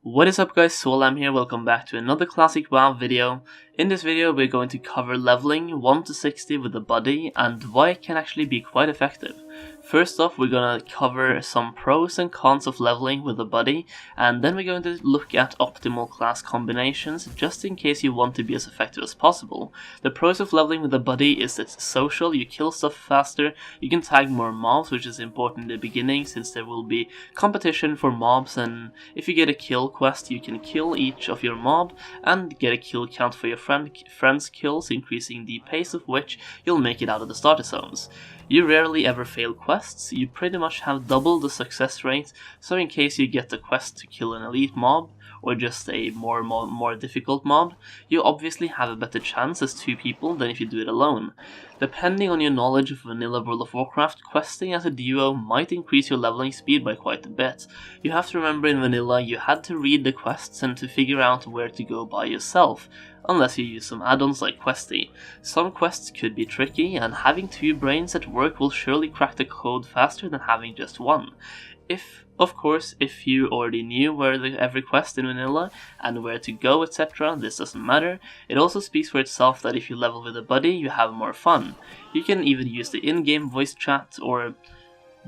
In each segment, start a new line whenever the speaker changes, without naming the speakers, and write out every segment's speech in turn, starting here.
What is up guys, Solam here, welcome back to another classic WoW video. In this video we're going to cover leveling 1 to 60 with the buddy and why it can actually be quite effective. First off, we're gonna cover some pros and cons of leveling with the buddy, and then we're going to look at optimal class combinations just in case you want to be as effective as possible. The pros of leveling with the buddy is it's social, you kill stuff faster, you can tag more mobs, which is important in the beginning since there will be competition for mobs, and if you get a kill quest you can kill each of your mob and get a kill count for your friend's kills, increasing the pace of which you'll make it out of the starter zones. You rarely ever fail quests, you pretty much have double the success rate, so in case you get the quest to kill an elite mob, or just a more difficult mob, you obviously have a better chance as two people than if you do it alone. Depending on your knowledge of vanilla World of Warcraft, questing as a duo might increase your leveling speed by quite a bit. You have to remember in vanilla you had to read the quests and to figure out where to go by yourself, unless you use some add-ons like Questy. Some quests could be tricky, and having two brains at work will surely crack the code faster than having just one. Of course, if you already knew where every quest in vanilla and where to go, etc., this doesn't matter. It also speaks for itself that if you level with a buddy, you have more fun. You can even use the in-game voice chat or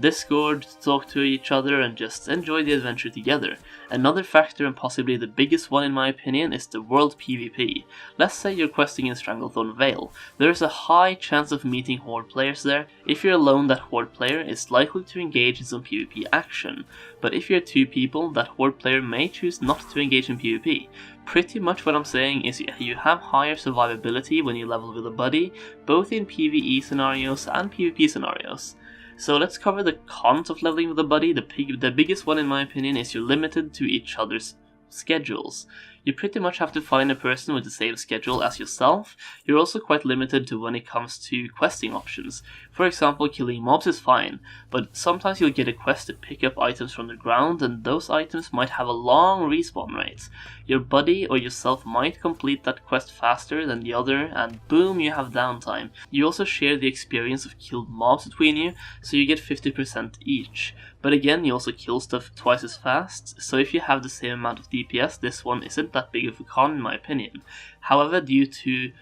Discord to talk to each other and just enjoy the adventure together. Another factor, and possibly the biggest one in my opinion, is the world PvP. Let's say you're questing in Stranglethorn Vale. There is a high chance of meeting horde players there. If you're alone, that horde player is likely to engage in some PvP action, but if you're two people, that horde player may choose not to engage in PvP. Pretty much what I'm saying is you have higher survivability when you level with a buddy, both in PvE scenarios and PvP scenarios. So let's cover the cons of leveling with a buddy. The biggest one in my opinion is you're limited to each other's schedules. You pretty much have to find a person with the same schedule as yourself. You're also quite limited to when it comes to questing options. For example, killing mobs is fine, but sometimes you'll get a quest to pick up items from the ground, and those items might have a long respawn rate. Your buddy or yourself might complete that quest faster than the other, and boom, you have downtime. You also share the experience of killed mobs between you, so you get 50% each. But again, you also kill stuff twice as fast, so if you have the same amount of DPS, this one isn't that big of a con in my opinion. However, due to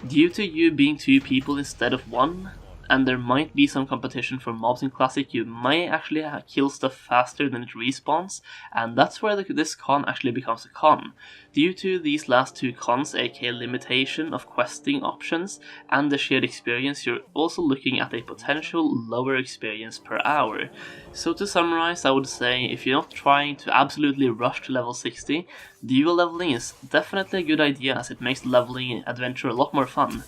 you being two people instead of one, and there might be some competition for mobs in Classic, you might actually kill stuff faster than it respawns, and that's where this con actually becomes a con. Due to these last two cons, aka limitation of questing options and the shared experience, you're also looking at a potential lower experience per hour. So to summarize, I would say if you're not trying to absolutely rush to level 60, duo leveling is definitely a good idea as it makes the leveling adventure a lot more fun.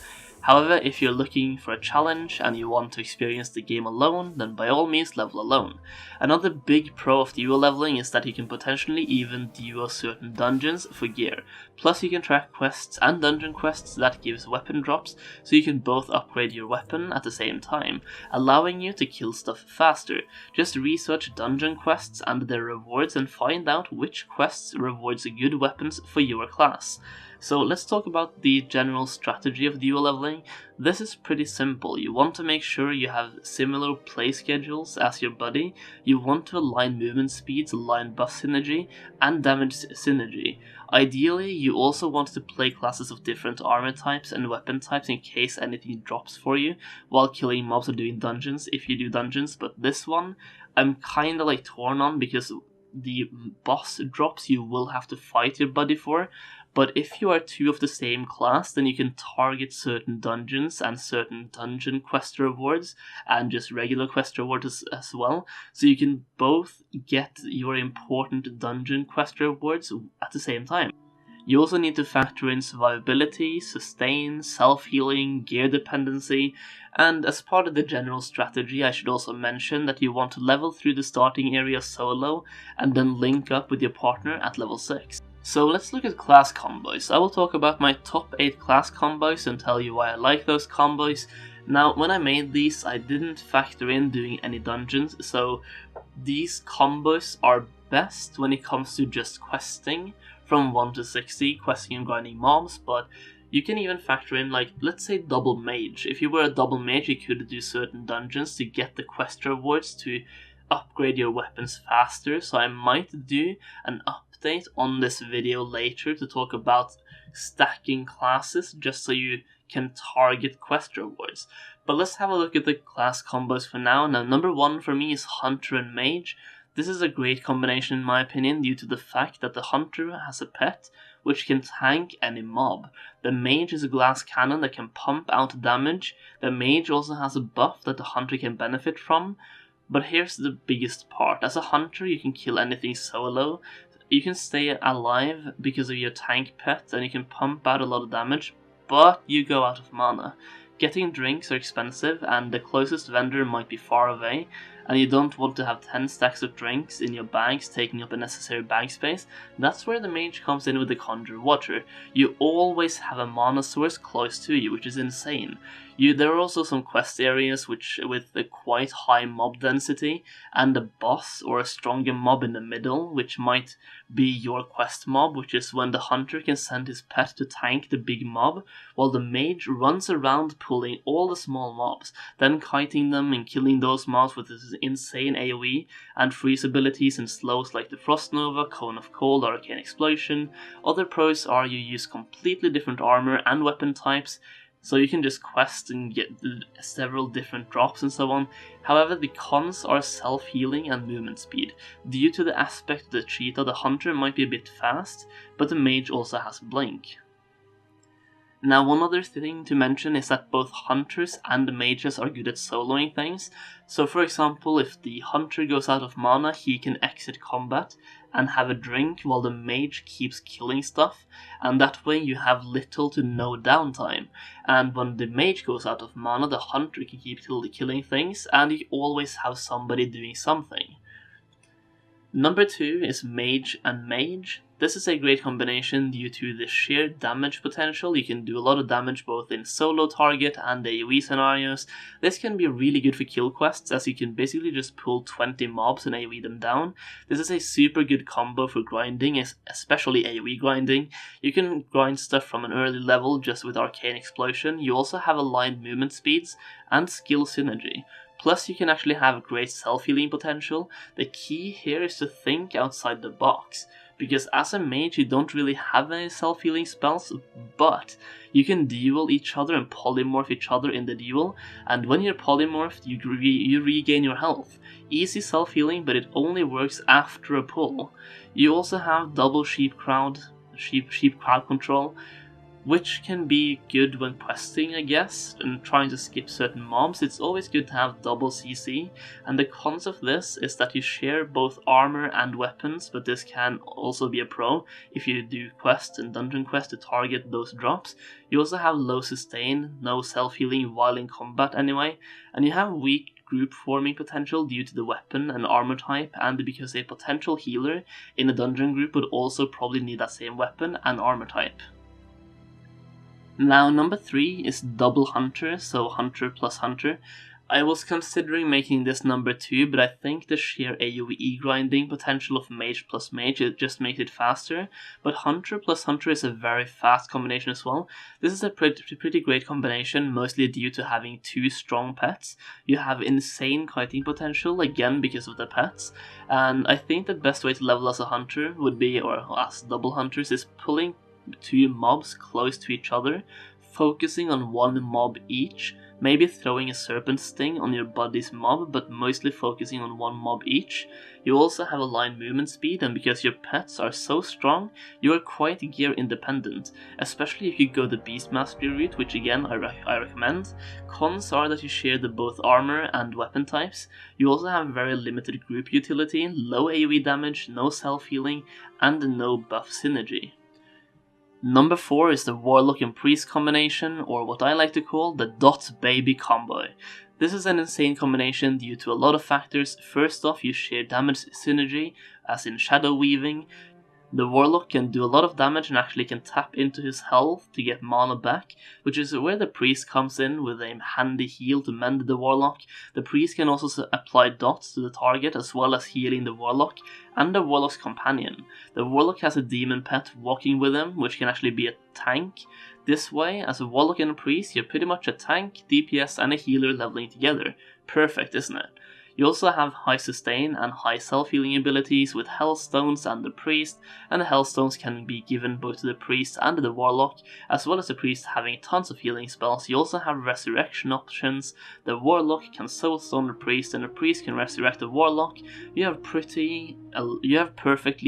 However, if you're looking for a challenge and you want to experience the game alone, then by all means level alone. Another big pro of duo leveling is that you can potentially even duo certain dungeons for gear. Plus you can track quests and dungeon quests that gives weapon drops, so you can both upgrade your weapon at the same time, allowing you to kill stuff faster. Just research dungeon quests and their rewards and find out which quests rewards good weapons for your class. So let's talk about the general strategy of duo leveling. This is pretty simple. You want to make sure you have similar play schedules as your buddy. You want to align movement speeds, align buff synergy, and damage synergy. Ideally, you also want to play classes of different armor types and weapon types in case anything drops for you while killing mobs or doing dungeons, if you do dungeons, but this one I'm kinda like torn on because the boss drops you will have to fight your buddy for. But if you are two of the same class, then you can target certain dungeons and certain dungeon quest rewards and just regular quest rewards as well. So you can both get your important dungeon quest rewards at the same time. You also need to factor in survivability, sustain, self-healing, gear dependency, and as part of the general strategy I should also mention that you want to level through the starting area solo and then link up with your partner at level 6. So let's look at class combos. I will talk about my top 8 class combos and tell you why I like those combos. Now, when I made these, I didn't factor in doing any dungeons, so these combos are best when it comes to just questing from 1 to 60, questing and grinding mobs, but you can even factor in, like, let's say double mage. If you were a double mage, you could do certain dungeons to get the quest rewards to upgrade your weapons faster, so I might do an update on this video later to talk about stacking classes just so you can target quest rewards. But let's have a look at the class combos for now. Now, number 1 for me is Hunter and Mage. This is a great combination in my opinion due to the fact that the Hunter has a pet which can tank any mob. The Mage is a glass cannon that can pump out damage. The Mage also has a buff that the Hunter can benefit from. But here's the biggest part. As a Hunter, you can kill anything solo. You can stay alive because of your tank pet and you can pump out a lot of damage, but you go out of mana. Getting drinks are expensive and the closest vendor might be far away, and you don't want to have 10 stacks of drinks in your bags taking up unnecessary bag space. That's where the Mage comes in with the Conjure Water. You always have a mana source close to you, which is insane. There are also some quest areas with a quite high mob density and a boss or a stronger mob in the middle, which might be your quest mob, which is when the Hunter can send his pet to tank the big mob, while the Mage runs around pulling all the small mobs, then kiting them and killing those mobs with his insane AoE and freeze abilities and slows like the Frost Nova, Cone of Cold, Arcane Explosion. Other pros are you use completely different armor and weapon types, so you can just quest and get several different drops and so on. However, the cons are self-healing and movement speed. Due to the aspect of the cheetah, the Hunter might be a bit fast, but the Mage also has Blink. Now, one other thing to mention is that both Hunters and Mages are good at soloing things. So for example, if the Hunter goes out of mana, he can exit combat and have a drink while the Mage keeps killing stuff, and that way you have little to no downtime. And when the Mage goes out of mana, the Hunter can keep killing things, and you always have somebody doing something. Number 2 is Mage and Mage. This is a great combination due to the sheer damage potential. You can do a lot of damage both in solo target and AoE scenarios. This can be really good for kill quests, as you can basically just pull 20 mobs and AoE them down. This is a super good combo for grinding, especially AoE grinding. You can grind stuff from an early level just with Arcane Explosion. You also have aligned movement speeds and skill synergy. Plus, you can actually have great self-healing potential. The key here is to think outside the box, because as a Mage you don't really have any self-healing spells, but you can duel each other and polymorph each other in the duel, and when you're polymorphed you regain your health. Easy self-healing, but it only works after a pull. You also have double sheep crowd control, which can be good when questing, I guess, and trying to skip certain mobs. It's always good to have double CC, and the cons of this is that you share both armor and weapons, but this can also be a pro if you do quests and dungeon quests to target those drops. You also have low sustain, no self-healing while in combat anyway, and you have weak group forming potential due to the weapon and armor type, and because a potential healer in a dungeon group would also probably need that same weapon and armor type. Now, number 3 is Double Hunter, so Hunter plus Hunter. I was considering making this number 2, but I think the sheer AoE grinding potential of Mage plus Mage, it just makes it faster. But Hunter plus Hunter is a very fast combination as well. This is a pretty great combination, mostly due to having 2 strong pets. You have insane kiting potential, again because of the pets. And I think the best way to level as a Hunter would be, or as Double Hunters, is pulling 2 mobs close to each other, focusing on 1 mob each, maybe throwing a serpent sting on your buddy's mob, but mostly focusing on 1 mob each. You also have aligned movement speed, and because your pets are so strong, you are quite gear independent, especially if you go the Beast Mastery route, which again I recommend. Cons are that you share the both armor and weapon types. You also have very limited group utility, low AoE damage, no self-healing, and no buff synergy. Number 4 is the Warlock and Priest combination, or what I like to call the Dot Baby combo. This is an insane combination due to a lot of factors. First off, you share damage synergy, as in shadow weaving. The Warlock can do a lot of damage and actually can tap into his health to get mana back, which is where the Priest comes in with a handy heal to mend the Warlock. The Priest can also apply dots to the target as well as healing the Warlock and the Warlock's companion. The Warlock has a demon pet walking with him, which can actually be a tank. This way, as a Warlock and a Priest, you're pretty much a tank, DPS and a healer leveling together. Perfect, isn't it? You also have high sustain and high self-healing abilities with Hellstones and the Priest, and the Hellstones can be given both to the Priest and to the Warlock, as well as the Priest having tons of healing spells. You also have resurrection options. The Warlock can Soulstone the Priest, and the Priest can resurrect the Warlock. You have perfectly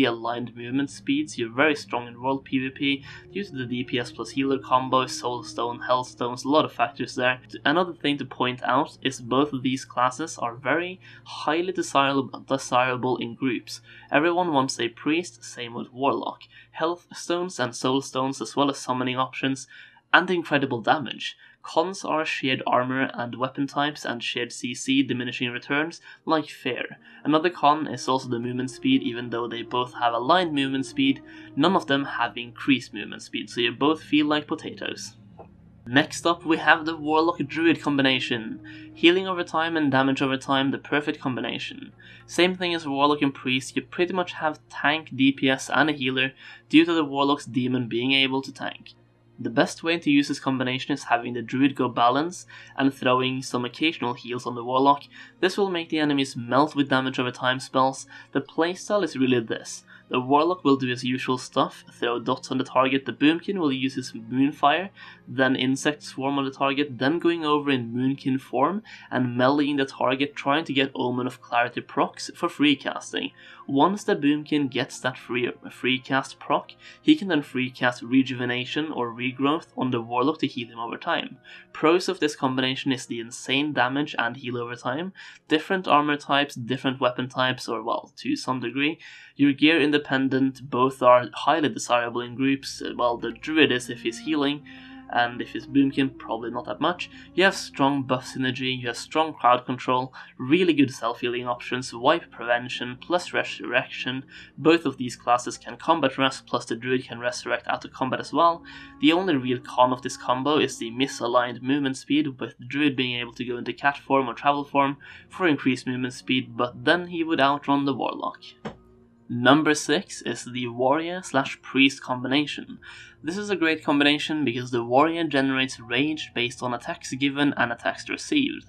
aligned movement speeds. You're very strong in world PvP due to the DPS plus healer combo, Soulstone, Hellstones, a lot of factors there. Another thing to point out is both of these classes are very highly desirable in groups. Everyone wants a Priest, same with Warlock. Health stones and Soul Stones, as well as summoning options, and incredible damage. Cons are shared armor and weapon types and shared CC diminishing returns, like Fair. Another con is also the movement speed. Even though they both have aligned movement speed, none of them have increased movement speed, so you both feel like potatoes. Next up we have the Warlock Druid combination. Healing over time and damage over time, the perfect combination. Same thing as Warlock and Priest, you pretty much have tank, DPS and a healer due to the Warlock's demon being able to tank. The best way to use this combination is having the Druid go balance and throwing some occasional heals on the Warlock. This will make the enemies melt with damage over time spells. The playstyle is really this. The Warlock will do his usual stuff, throw dots on the target, the Boomkin will use his Moonfire, then Insect Swarm on the target, then going over in Moonkin form and meleeing the target, trying to get Omen of Clarity procs for free casting. Once the Boomkin gets that free cast proc, he can then free cast Rejuvenation or Regrowth on the Warlock to heal him over time. Pros of this combination is the insane damage and heal over time, different armor types, different weapon types, or well, to some degree. Your gear independent, both are highly desirable in groups. Well, the Druid is if he's healing, and if it's Boomkin, probably not that much. You have strong buff synergy, you have strong crowd control, really good self-healing options, wipe prevention, plus resurrection. Both of these classes can combat rest, plus the Druid can resurrect out of combat as well. The only real con of this combo is the misaligned movement speed, with the Druid being able to go into cat form or travel form for increased movement speed, but then he would outrun the Warlock. Number 6 is the Warrior/Priest combination. This is a great combination because the Warrior generates rage based on attacks given and attacks received.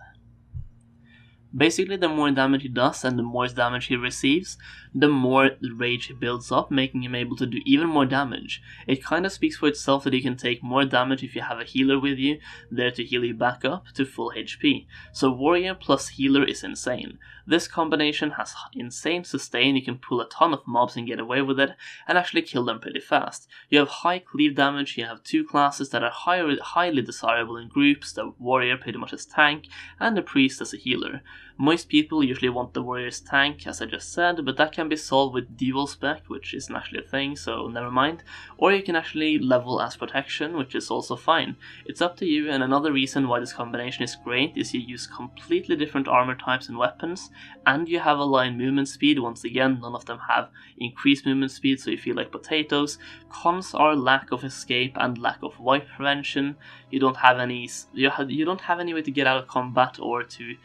Basically, the more damage he does and the more damage he receives, the more rage he builds up, making him able to do even more damage. It kind of speaks for itself that you can take more damage if you have a healer with you, there to heal you back up to full HP. So Warrior plus healer is insane. This combination has insane sustain, you can pull a ton of mobs and get away with it, and actually kill them pretty fast. You have high cleave damage, you have two classes that are highly desirable in groups, the Warrior pretty much as tank, and the Priest as a healer. Most people usually want the Warrior's tank, as I just said, but that can be solved with dual spec, which isn't actually a thing, so never mind. Or you can actually level as protection, which is also fine. It's up to you, and another reason why this combination is great is you use completely different armor types and weapons, and you have aligned movement speed. Once again, none of them have increased movement speed, so you feel like potatoes. Cons are lack of escape and lack of wipe prevention. You don't have any way to get out of combat or to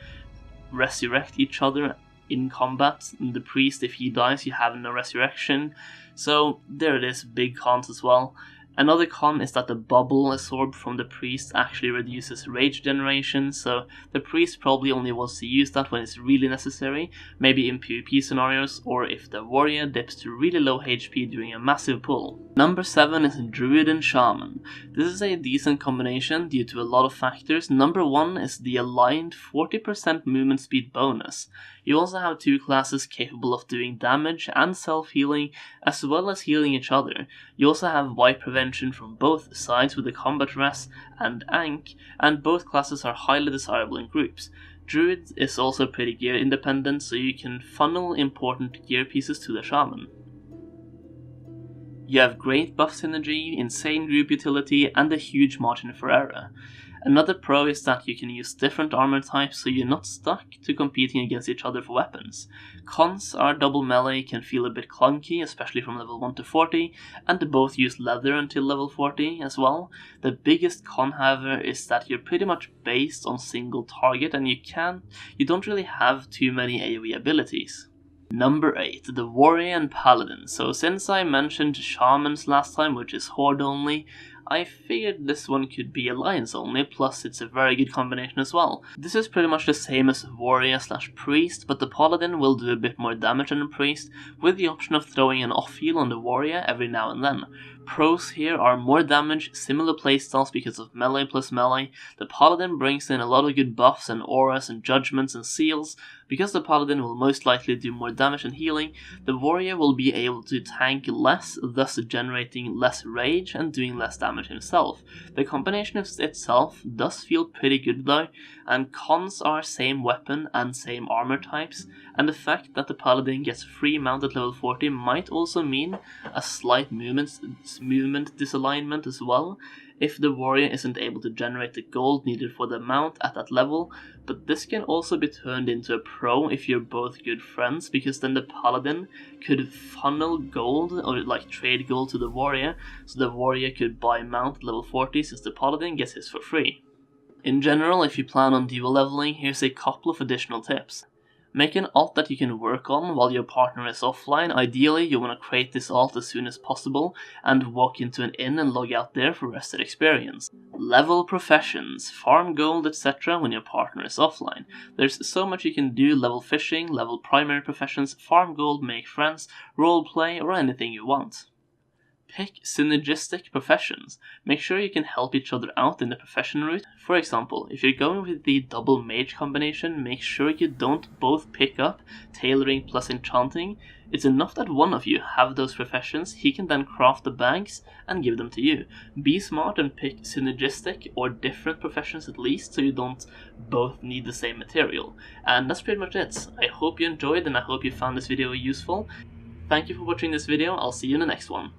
resurrect each other in combat. The Priest, if he dies, you have no resurrection. So there it is, big cons as well. Another con is that the bubble absorbed from the Priest actually reduces rage generation, so the Priest probably only wants to use that when it's really necessary, maybe in PvP scenarios, or if the Warrior dips to really low HP during a massive pull. Number 7 is Druid and Shaman. This is a decent combination due to a lot of factors. Number 1 is the aligned 40% movement speed bonus. You also have two classes capable of doing damage and self-healing, as well as healing each other. You also have wipe prevention from both sides with the combat rest and Ankh, and both classes are highly desirable in groups. Druid is also pretty gear independent, so you can funnel important gear pieces to the Shaman. You have great buff synergy, insane group utility, and a huge margin for error. Another pro is that you can use different armor types, so you're not stuck to competing against each other for weapons. Cons are double melee can feel a bit clunky, especially from level 1 to 40, and both use leather until level 40 as well. The biggest con, however, is that you're pretty much based on single target, and you don't really have too many AoE abilities. Number 8, the Warrior and Paladin. So since I mentioned Shamans last time, which is Horde only, I figured this one could be alliance only, plus it's a very good combination as well. This is pretty much the same as Warrior / Priest, but the Paladin will do a bit more damage than the Priest, with the option of throwing an off heal on the Warrior every now and then. Pros here are more damage, similar playstyles because of melee plus melee. The Paladin brings in a lot of good buffs and auras and judgments and seals. Because the Paladin will most likely do more damage and healing, the Warrior will be able to tank less, thus generating less rage and doing less damage himself. The combination of itself does feel pretty good though, and cons are same weapon and same armor types, and the fact that the Paladin gets free mount at level 40 might also mean a slight movement disalignment as well, if the Warrior isn't able to generate the gold needed for the mount at that level, but this can also be turned into a pro if you're both good friends, because then the Paladin could funnel gold or like trade gold to the Warrior, so the Warrior could buy mount at level 40 since the Paladin gets his for free. In general, if you plan on duo leveling, here's a couple of additional tips. Make an alt that you can work on while your partner is offline. Ideally, you want to create this alt as soon as possible and walk into an inn and log out there for rested experience. Level professions, farm gold, etc. when your partner is offline. There's so much you can do: level fishing, level primary professions, farm gold, make friends, roleplay, or anything you want. Pick synergistic professions. Make sure you can help each other out in the profession route. For example, if you're going with the double mage combination, make sure you don't both pick up tailoring plus enchanting. It's enough that one of you have those professions, he can then craft the bags and give them to you. Be smart and pick synergistic or different professions at least, so you don't both need the same material. And that's pretty much it. I hope you enjoyed and I hope you found this video useful. Thank you for watching this video, I'll see you in the next one.